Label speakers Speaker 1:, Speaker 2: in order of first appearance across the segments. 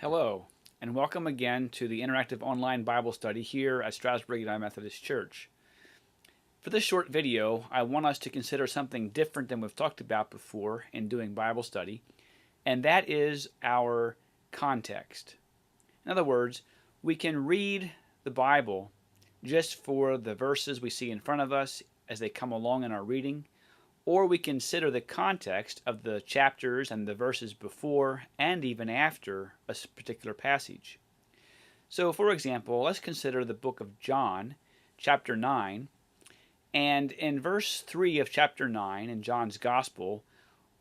Speaker 1: Hello, and welcome again to the interactive online Bible study here at Strasburg United Methodist Church. For this short video, I want us to consider something different than we've talked about before in doing Bible study, and that is our context. In other words, we can read the Bible just for the verses we see in front of us as they come along in our reading, or we consider the context of the chapters and the verses before and even after a particular passage. So, for example, let's consider the book of John, chapter 9, and in verse 3 of chapter 9 in John's Gospel,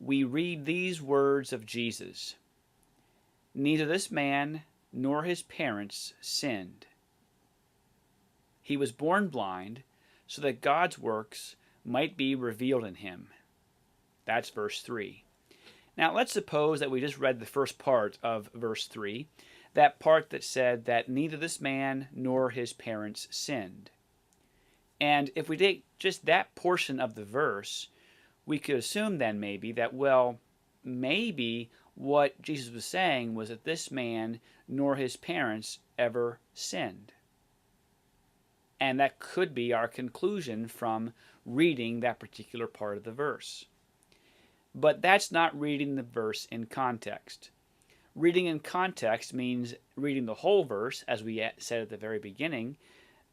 Speaker 1: we read these words of Jesus: "Neither this man nor his parents sinned. He was born blind so that God's works might be revealed in him." That's verse 3. Now let's suppose that we just read the first part of verse 3, that part that said that neither this man nor his parents sinned. And if we take just that portion of the verse, we could assume then maybe that, maybe what Jesus was saying was that this man nor his parents ever sinned. And that could be our conclusion from reading that particular part of the verse. But that's not reading the verse in context. Reading in context means reading the whole verse, as we said at the very beginning,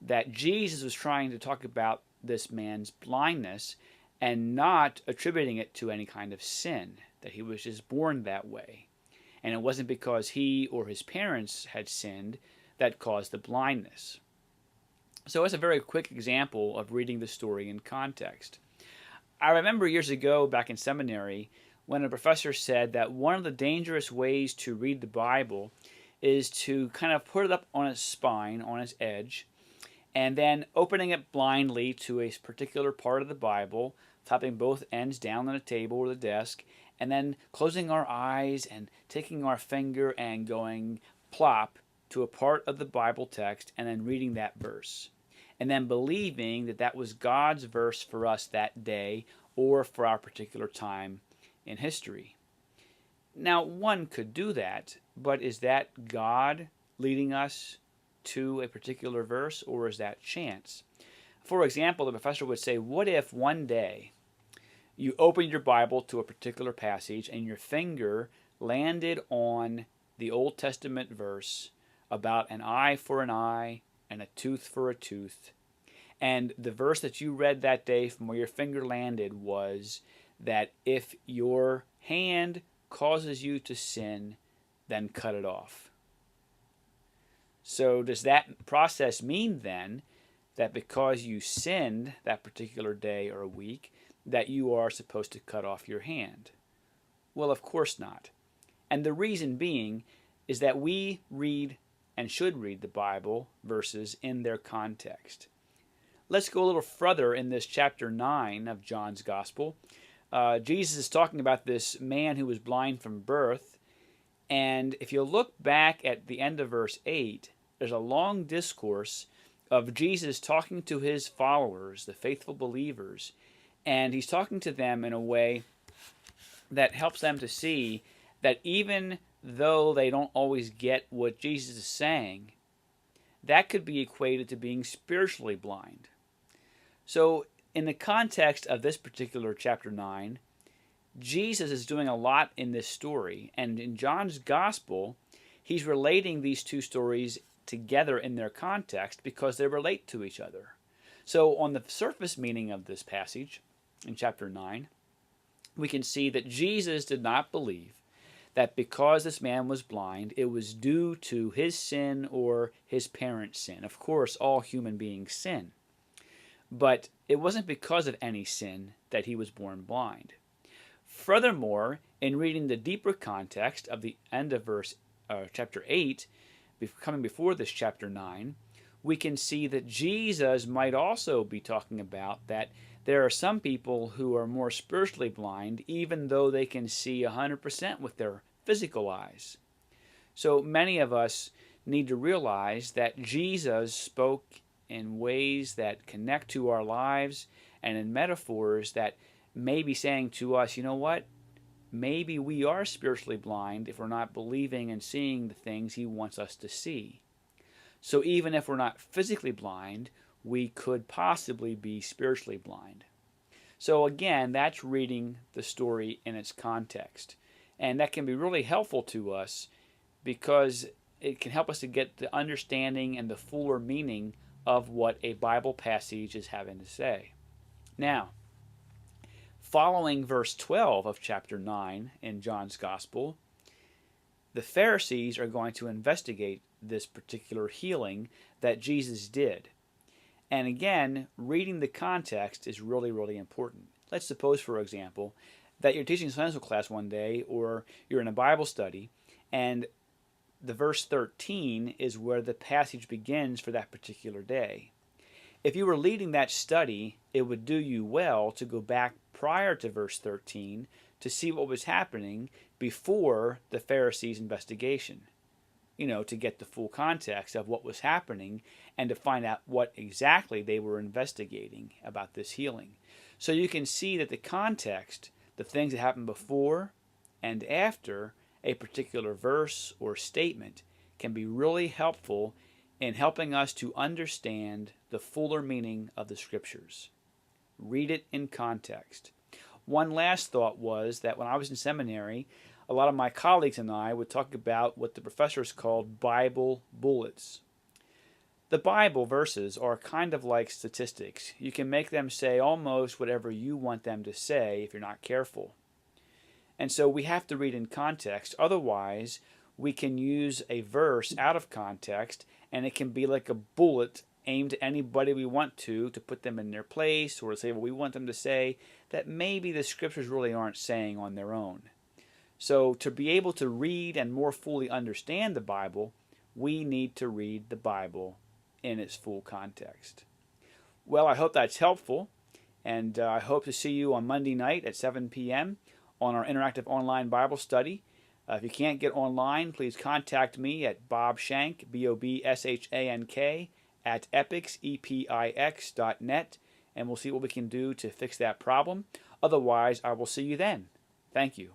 Speaker 1: that Jesus was trying to talk about this man's blindness and not attributing it to any kind of sin, that he was just born that way. And it wasn't because he or his parents had sinned that caused the blindness. So it's a very quick example of reading the story in context. I remember years ago back in seminary when a professor said that one of the dangerous ways to read the Bible is to kind of put it up on its spine, on its edge, and then opening it blindly to a particular part of the Bible, topping both ends down on a table or the desk, and then closing our eyes and taking our finger and going plop to a part of the Bible text and then reading that verse, and then believing that that was God's verse for us that day or for our particular time in history. Now, one could do that, but is that God leading us to a particular verse, or is that chance? For example, the professor would say, what if one day you opened your Bible to a particular passage and your finger landed on the Old Testament verse about an eye for an eye and a tooth for a tooth, and the verse that you read that day from where your finger landed was that if your hand causes you to sin, then cut it off. So does that process mean then that because you sinned that particular day or week, that you are supposed to cut off your hand? Well, of course not. And the reason being is that we read and should read the Bible verses in their context. Let's go a little further in this chapter 9 of John's Gospel. Jesus is talking about this man who was blind from birth, and if you look back at the end of verse 8, there's a long discourse of Jesus talking to his followers, the faithful believers, and he's talking to them in a way that helps them to see that even though they don't always get what Jesus is saying, that could be equated to being spiritually blind. So in the context of this particular chapter 9, Jesus is doing a lot in this story, and in John's Gospel, he's relating these two stories together in their context because they relate to each other. So on the surface meaning of this passage in chapter 9, we can see that Jesus did not believe that because this man was blind, it was due to his sin or his parents' sin. Of course, all human beings sin. But it wasn't because of any sin that he was born blind. Furthermore, in reading the deeper context of the end of chapter 8, coming before this chapter 9, we can see that Jesus might also be talking about that there are some people who are more spiritually blind even though they can see 100% with their physical eyes. So many of us need to realize that Jesus spoke in ways that connect to our lives and in metaphors that may be saying to us, you know what? maybe we are spiritually blind if we're not believing and seeing the things He wants us to see. So even if we're not physically blind, we could possibly be spiritually blind. So again, that's reading the story in its context. And that can be really helpful to us because it can help us to get the understanding and the fuller meaning of what a Bible passage is having to say. Now, following verse 12 of chapter 9 in John's Gospel, the Pharisees are going to investigate this particular healing that Jesus did. And again, reading the context is really, really important. Let's suppose, for example, that you're teaching Sunday school class one day, or you're in a Bible study, and the verse 13 is where the passage begins for that particular day. If you were leading that study, it would do you well to go back prior to verse 13 to see what was happening before the Pharisees' investigation. To get the full context of what was happening and to find out what exactly they were investigating about this healing. So you can see that the context, the things that happened before and after a particular verse or statement, can be really helpful in helping us to understand the fuller meaning of the Scriptures. Read it in context. One last thought was that when I was in seminary, a lot of my colleagues and I would talk about what the professors called Bible bullets. The Bible verses are kind of like statistics. You can make them say almost whatever you want them to say if you're not careful. And so we have to read in context. Otherwise, we can use a verse out of context, and it can be like a bullet aimed at anybody we want to put them in their place, or to say what we want them to say that maybe the Scriptures really aren't saying on their own. So to be able to read and more fully understand the Bible, we need to read the Bible in its full context. Well, I hope that's helpful, and I hope to see you on Monday night at 7 p.m. on our interactive online Bible study. If you can't get online, please contact me at Bob Shank, BOBSHANK, at epix, EPIX.net, and we'll see what we can do to fix that problem. Otherwise, I will see you then. Thank you.